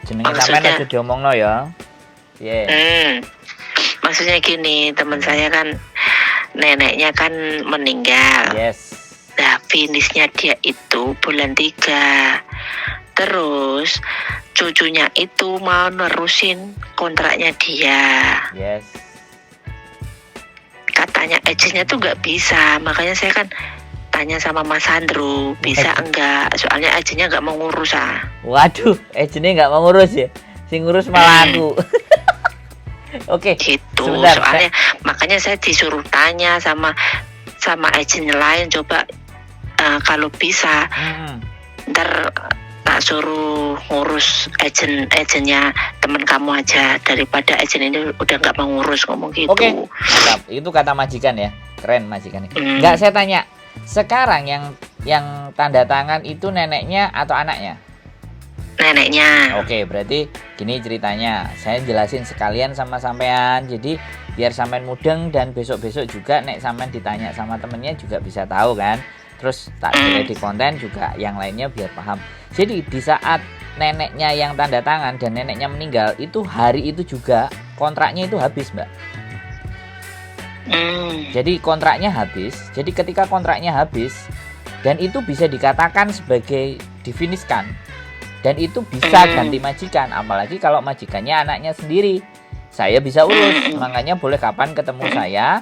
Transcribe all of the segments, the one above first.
jenenge sampean Maksudnya, aja diomongno ya. maksudnya gini, teman saya kan neneknya kan meninggal. Yes. Nah, finishnya dia itu bulan 3. Terus cucunya itu mau nerusin kontraknya dia. Yes. Katanya agentnya tuh nggak bisa, makanya saya kan tanya sama Mas Andrew, bisa enggak? Soalnya agentnya nggak mau ngurus Waduh, agentnya nggak mau ngurus ya? Sing ngurus malah aku. Oke. Gitu. Sebentar, soalnya makanya saya disuruh tanya sama agent lain, coba kalau bisa ntar tak suruh ngurus agentnya teman kamu aja, daripada agent ini udah nggak mau ngurus, ngomong gitu. Oke, mantap. Itu kata majikan ya, keren majikan. Nggak, saya tanya, sekarang yang tanda tangan itu neneknya atau anaknya? Neneknya. Oke, berarti gini ceritanya, saya jelasin sekalian sama sampean, jadi biar sampean mudeng dan besok-besok juga nek sampean ditanya sama temennya juga bisa tahu kan. Terus tak boleh di konten juga yang lainnya biar paham. Jadi di saat neneknya yang tanda tangan dan neneknya meninggal, itu hari itu juga kontraknya itu habis, Mbak. Jadi kontraknya habis. Jadi ketika kontraknya habis, dan itu bisa dikatakan sebagai difiniskan, dan itu bisa ganti majikan, apalagi kalau majikannya anaknya sendiri. Saya bisa urus, makanya boleh kapan ketemu saya,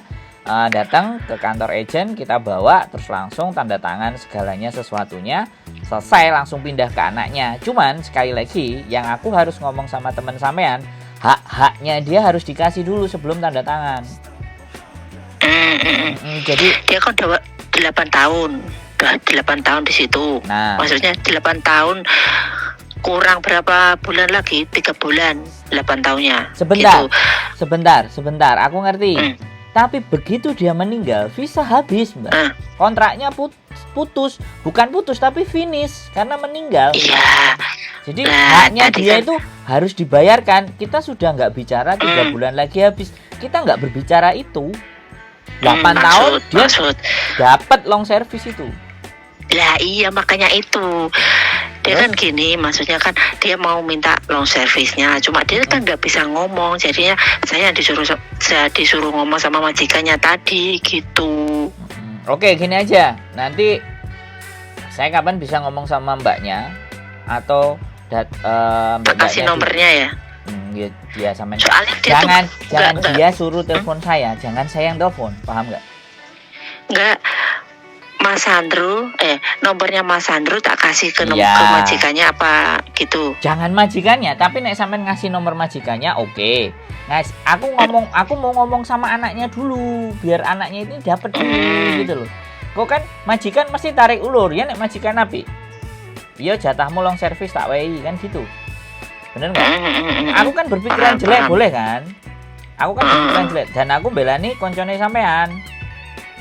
datang ke kantor agent, kita bawa terus langsung tanda tangan segalanya sesuatunya, selesai langsung pindah ke anaknya. Cuman sekali lagi yang aku harus ngomong sama teman sampean, hak-haknya dia harus dikasih dulu sebelum tanda tangan. Jadi dia kan udah 8 tahun, udah 8 tahun di situ. Nah, maksudnya 8 tahun kurang berapa bulan lagi, 3 bulan 8 tahunnya. Sebentar, gitu. sebentar, aku ngerti. Tapi begitu dia meninggal, visa habis, Mbak. Kontraknya putus, bukan putus tapi finish karena meninggal. Iya. Jadi haknya dia itu harus dibayarkan. Kita sudah nggak bicara 3 bulan lagi habis. Kita nggak berbicara itu. 8 tahun dia dapat long service itu. Lah iya, makanya itu. Dia kan gini, maksudnya kan dia mau minta long service-nya, cuma dia kan nggak bisa ngomong, jadinya saya disuruh ngomong sama majikannya tadi gitu. Oke, gini aja, nanti saya kapan bisa ngomong sama mbaknya atau mbak kasih nomornya ya? Ya sama. Soalnya jangan dia suruh telepon saya, jangan saya yang telepon, paham nggak? Nggak. Mas Andrew, nomornya Mas Andrew tak kasih ke majikannya apa gitu. Jangan majikannya, tapi nek sampean ngasih nomor majikannya, oke. Guys, aku mau ngomong sama anaknya dulu, biar anaknya ini dapat dulu gitu loh. Kok kan majikan mesti tarik ulur ya, nek majikan api. Iya, jatahmu long service tak wei kan gitu. Bener nggak? Aku kan berpikiran jelek boleh kan? Aku kan berpikiran jelek dan aku belani koncone sampean.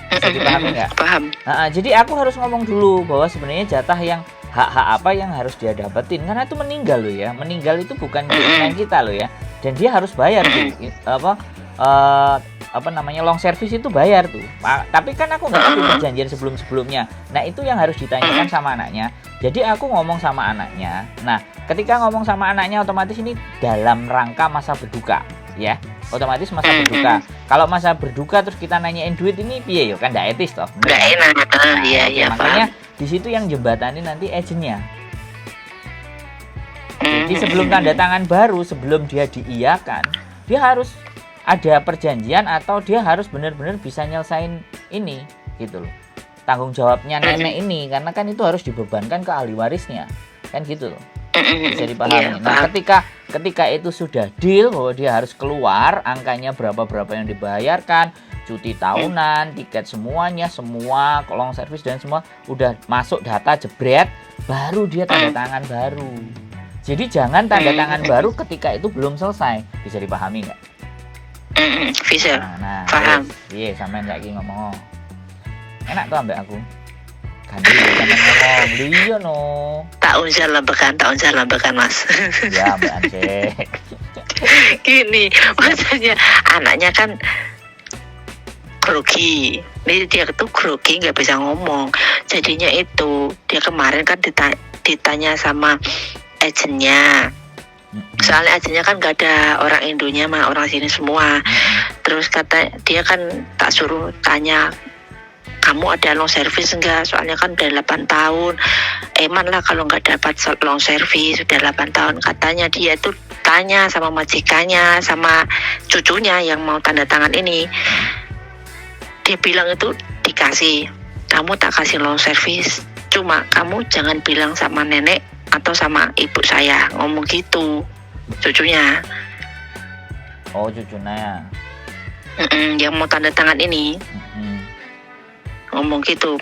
Bisa dipahami nggak? Paham. Jadi aku harus ngomong dulu bahwa sebenarnya jatah yang hak apa yang harus dia dapetin, karena itu meninggal loh ya. Meninggal itu bukan keinginan kita loh ya. Dan dia harus bayar tuh, long service itu bayar tuh. Tapi kan aku nggak tahu perjanjian sebelumnya. Nah itu yang harus ditanyakan sama anaknya. Jadi aku ngomong sama anaknya. Nah ketika ngomong sama anaknya, otomatis ini dalam rangka masa berduka ya. Otomatis masa berduka. Kalau masa berduka terus kita nanyain duit, ini piye yo, kan nggak etis toh. Nggak enak. Iya. Makanya di situ yang jembatanin nanti agentnya. Jadi sebelum tanda tangan baru, sebelum dia diiyakan, dia harus ada perjanjian atau dia harus benar-benar bisa nyelesain ini gitu loh. Tanggung jawabnya nenek ini, karena kan itu harus dibebankan ke ahli warisnya. Kan gitu loh. Bisa dipahami. Nah, ketika itu sudah deal bahwa dia harus keluar, angkanya berapa yang dibayarkan, cuti tahunan, tiket semuanya, semua long service dan semua udah masuk data jebret, baru dia tanda tangan baru. Jadi jangan tanda tangan baru ketika itu belum selesai. Bisa dipahami nggak? Bisa. Nah, paham. Iya, sampean lagi ngomong. Enak tuh ambek aku. Ganti sampean ngomong, iya no. Tahun jalan bekan Mas. Ya, Mbak Ance. Gini, maksudnya anaknya kan grogi. Ini dia tuh grogi, nggak bisa ngomong. Jadinya itu dia kemarin kan ditanya sama agentnya. Soalnya agennya kan gak ada orang Indonya mah, orang sini semua. Terus kata dia kan tak suruh tanya, kamu ada long service enggak? Soalnya kan udah 8 tahun. Eman lah kalau nggak dapat long service sudah 8 tahun. Katanya dia tuh tanya sama majikannya, sama cucunya yang mau tanda tangan ini. Dia bilang itu dikasih, kamu tak kasih long service. Cuma kamu jangan bilang sama nenek atau sama ibu saya, ngomong gitu cucunya. Oh, cucunya. Yang mau tanda tangan ini. Ngomong gitu,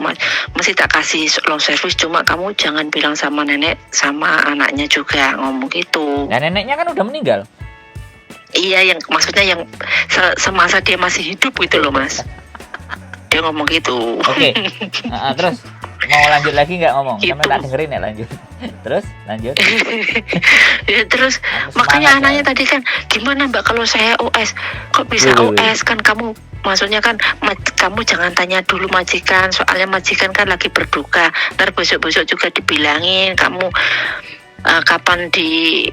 masih tak kasih long service, cuma kamu jangan bilang sama nenek sama anaknya juga, ngomong gitu. Nah, neneknya kan udah meninggal. Iya, yang maksudnya yang semasa dia masih hidup gitu loh, Mas. Dia ngomong gitu. Oke. Terus mau lanjut lagi nggak ngomong? Gitu. Sampai tak dengerin ya, lanjut. Terus lanjut. Ya, terus makanya anaknya tadi kan, gimana Mbak kalau saya OS? Kok bisa OS? Kan kamu maksudnya kan kamu jangan tanya dulu majikan, soalnya majikan kan lagi berduka. Ntar besok-besok juga dibilangin kamu kapan di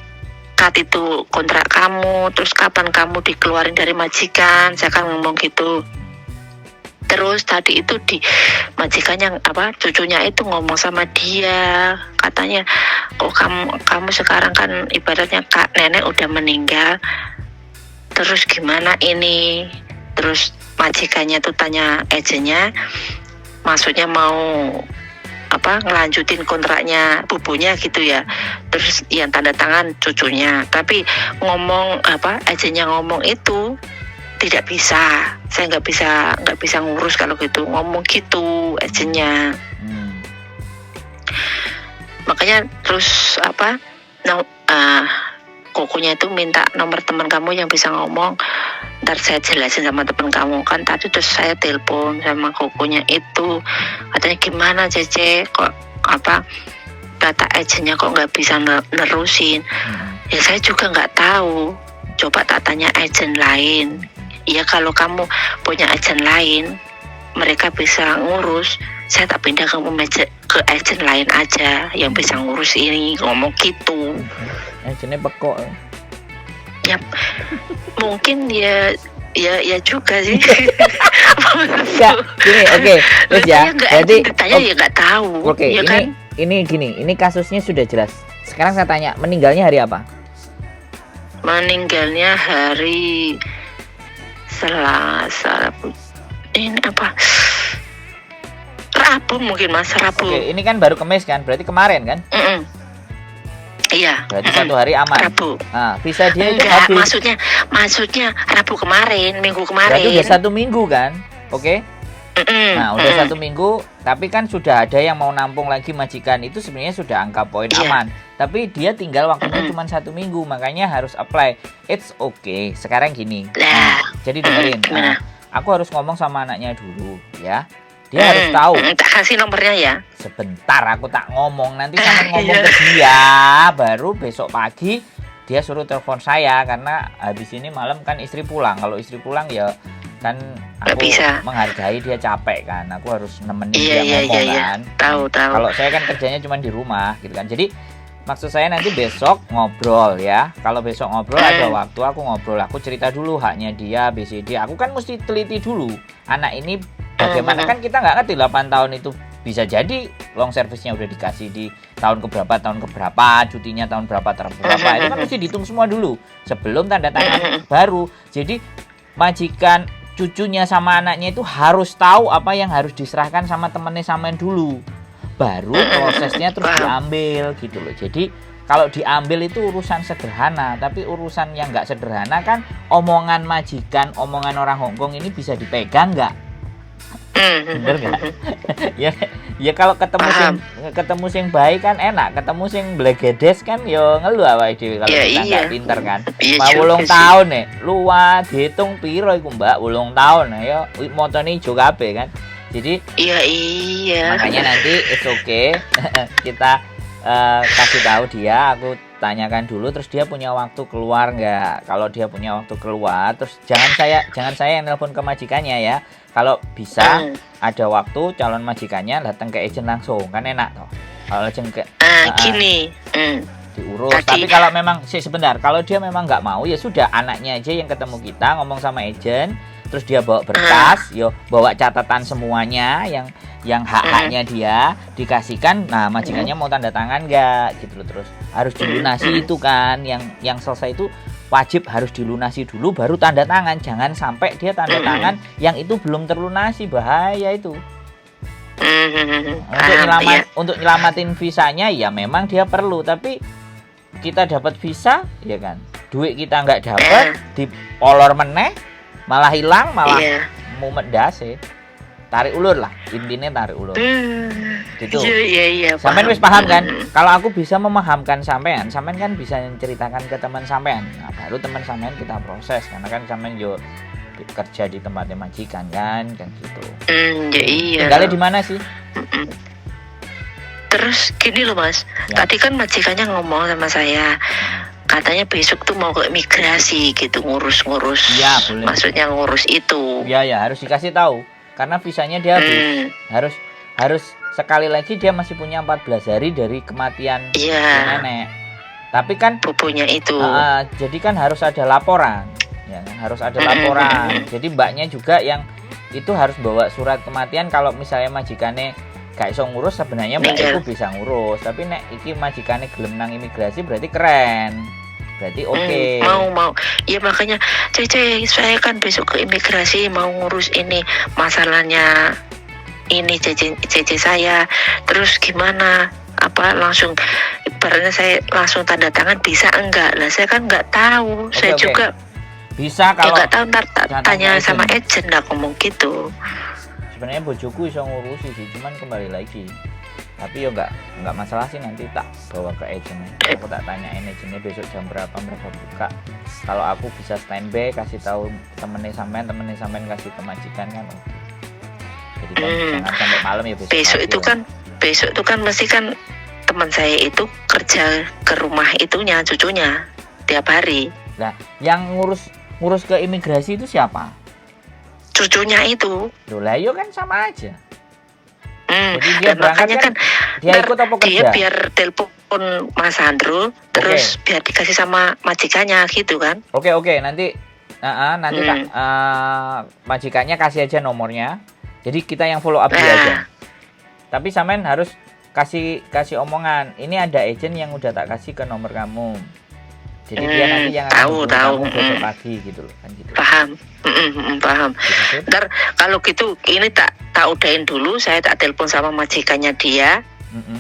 cut itu kontrak kamu, terus kapan kamu dikeluarin dari majikan. Saya kan ngomong gitu. Terus tadi itu di majikannya cucunya itu ngomong sama dia, katanya, oh kamu sekarang kan ibaratnya kak nenek udah meninggal, terus gimana ini? Terus majikannya tuh tanya agennya, maksudnya mau ngelanjutin kontraknya bubunya gitu ya. Terus yang tanda tangan cucunya, tapi ngomong agennya ngomong itu tidak bisa, saya nggak bisa ngurus kalau gitu, ngomong gitu agennya. Makanya terus kokonya itu minta nomor teman kamu yang bisa ngomong, ntar saya jelasin sama teman kamu. Kan tadi terus saya telepon sama kokonya itu, katanya gimana Cece, kok kata agennya kok nggak bisa nerusin. Ya saya juga nggak tahu, coba tak tanya agen lain. Ya kalau kamu punya agen lain, mereka bisa ngurus, saya tak pindah ke agen lain aja yang bisa ngurus ini, ngomong gitu. Agennya pekok. Ya mungkin ya juga sih. Ya, gini, oke. Terus ya, jadi ditanya ya nggak tahu. Oke, ya ini kan? ini gini, ini kasusnya sudah jelas. Sekarang saya tanya, meninggalnya hari apa? Meninggalnya hari Selasa, ini Rabu mungkin Mas, Rabu. Oke, ini kan baru Kamis kan, berarti kemarin kan? Iya. Berarti 1 hari aman. Rabu. Nah, visa dia itu enggak, habis. maksudnya Rabu kemarin, minggu kemarin. Berarti udah 1 minggu kan? Oke. Nah, udah 1 minggu, tapi kan sudah ada yang mau nampung lagi majikan, itu sebenarnya sudah angka poin aman. Tapi dia tinggal waktunya cuma 1 minggu, makanya harus apply. It's okay. Sekarang gini. Nah, jadi dengerin. Nah, aku harus ngomong sama anaknya dulu, ya. Dia harus tahu. Tak kasih nomornya ya. Sebentar, aku tak ngomong. Nanti sampai ngomong ke dia, baru besok pagi dia suruh telepon saya, karena habis ini malam kan istri pulang. Kalau istri pulang ya kan aku menghargai dia capek kan, aku harus nemenin dia ngomong kan. Tahu. Kalau saya kan kerjanya cuma di rumah gitu kan. Jadi maksud saya nanti besok ngobrol ya. Kalau besok ngobrol ada waktu, aku ngobrol, aku cerita dulu haknya dia, BCD. Aku kan mesti teliti dulu anak ini bagaimana. Kan kita nggak ngerti 8 tahun itu, bisa jadi long service-nya udah dikasih di tahun keberapa, cutinya tahun berapa. Itu kan mesti dihitung semua dulu sebelum tanda tangan baru. Jadi majikan, cucunya sama anaknya itu harus tahu apa yang harus diserahkan sama temennya samain dulu, baru prosesnya terus diambil gitu loh. Jadi kalau diambil itu urusan sederhana, tapi urusan yang nggak sederhana kan omongan majikan, omongan orang Hongkong ini bisa dipegang nggak? Bener nggak? ya kalau ketemu sing baik kan enak, ketemu sing blegedes kan yo ngeluh awake dhewe kalau kita nggak pinter kan. Mau 8 tahun nih, luwat dihitung piro iku Mbak, 8 tahun ya motone ijo kabeh kan. Jadi iya. Makanya nanti it's okay. Kita kasih tahu dia, aku tanyakan dulu, terus dia punya waktu keluar nggak. Kalau dia punya waktu keluar, terus jangan saya yang nelpon ke majikannya ya. Kalau bisa ada waktu calon majikannya datang ke agent langsung, kan enak toh. Kalau agent ke gini. diurus. Tapi kalau memang sebentar, kalau dia memang nggak mau ya sudah, anaknya aja yang ketemu kita ngomong sama agent, terus dia bawa berkas, yo bawa catatan semuanya yang hak-haknya dia dikasihkan. Nah, majikannya mau tanda tangan nggak gitu loh, terus harus dilunasi itu kan, yang selesai itu wajib harus dilunasi dulu baru tanda tangan. Jangan sampai dia tanda tangan yang itu belum terlunasi, bahaya itu. Untuk nyelamatin visanya ya memang dia perlu, tapi kita dapat visa ya kan, duit kita nggak dapat, dipolor meneh, malah hilang, malah mumet dase. Tarik ulur lah, intinya tarik ulur. Gitu. Iya. Sampean wis paham kan? Kalau aku bisa memahamkan sampean kan bisa menceritakan ke teman sampean. Nah, baru teman sampean kita proses, karena kan sampean yo kerja di tempatnya majikan kan gitu. Iya. Tinggalnya di mana sih? Terus gini loh Mas, tadi kan majikannya ngomong sama saya, katanya besok tuh mau ke imigrasi gitu, ngurus-ngurus. Ya, boleh. Maksudnya ngurus itu. Ya harus dikasih tahu. Karena visanya dia habis. Harus sekali lagi dia masih punya 14 hari dari kematian nenek. Tapi kan bubunya itu. Jadi kan harus ada laporan. Ya kan, harus ada laporan. Jadi mbaknya juga yang itu harus bawa surat kematian. Kalau misalnya majikannya gak iso ngurus, sebenarnya mbak itu bisa ngurus. Tapi nek iki majikannya gelem nang imigrasi berarti keren. Berarti oke. Mau. Ya makanya Cece, saya kan besok ke imigrasi mau ngurus ini, masalahnya ini Cece saya. Terus gimana? Apa langsung ibaratnya saya langsung tanda tangan bisa enggak? Lah saya kan enggak tahu. Saya juga bisa kalau enggak tahu, ntar tanya sama agent lah ngomong gitu. Sebenarnya bojoku iso ngurusi sih, cuman kembali lagi. Tapi ya enggak masalah sih, nanti tak bawa ke agent. Aku tak tanyain agentnya besok jam berapa mereka buka. Kalau aku bisa standby kasih tahu temennya sampean kasih ke majikan kan. Jadi kan jangan sampai malam ya besok itu kan mesti kan teman saya itu kerja ke rumah itunya cucunya tiap hari. Nah, yang ngurus ke imigrasi itu siapa? Cucunya itu. Loh lah, yo kan sama aja. Jadi dia berangkat kan dia ikut apa kerja? Dia biar telepon Mas Andro, terus biar dikasih sama majikannya gitu kan. Oke, nanti majikannya kasih aja nomornya. Jadi kita yang follow up dia aja. Tapi sampean harus kasih omongan. Ini ada agent yang udah tak kasih ke nomor kamu. Jadi dia nanti yang tahu besok pagi gitu loh kan gitu. Paham. Ntar kalau gitu ini tak udahin dulu, saya tak telepon sama majikannya dia.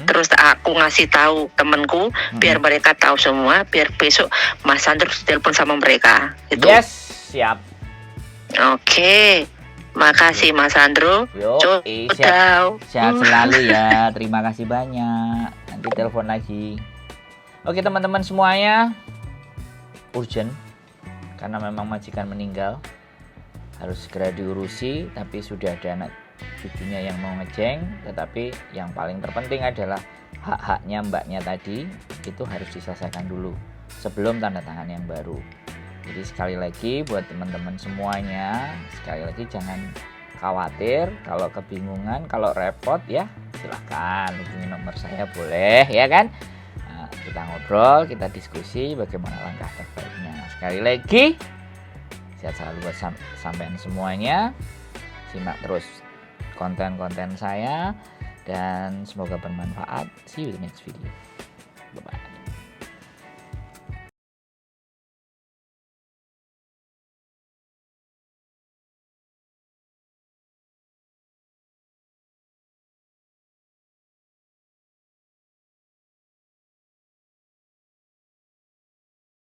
Terus aku ngasih tahu temanku biar mereka tahu semua, biar besok Mas Sandro telepon sama mereka gitu. Yes, siap. Oke. Makasih Mas Sandro. Sehat selalu ya. Terima kasih banyak. Nanti telepon lagi. Oke teman-teman semuanya, urgent karena memang majikan meninggal, harus segera diurusi. Tapi sudah ada anak cucunya yang mau ngejeng, tetapi yang paling terpenting adalah hak-haknya mbaknya tadi itu harus diselesaikan dulu sebelum tanda tangan yang baru. Jadi sekali lagi buat teman-teman semuanya, sekali lagi jangan khawatir, kalau kebingungan, kalau repot ya silahkan hubungi nomor saya, boleh ya kan. Kita ngobrol, kita diskusi bagaimana langkah terbaiknya. Sekali lagi sehat selalu buat sampean semuanya. Simak terus konten-konten saya dan semoga bermanfaat. See you in the next video. Bye bye.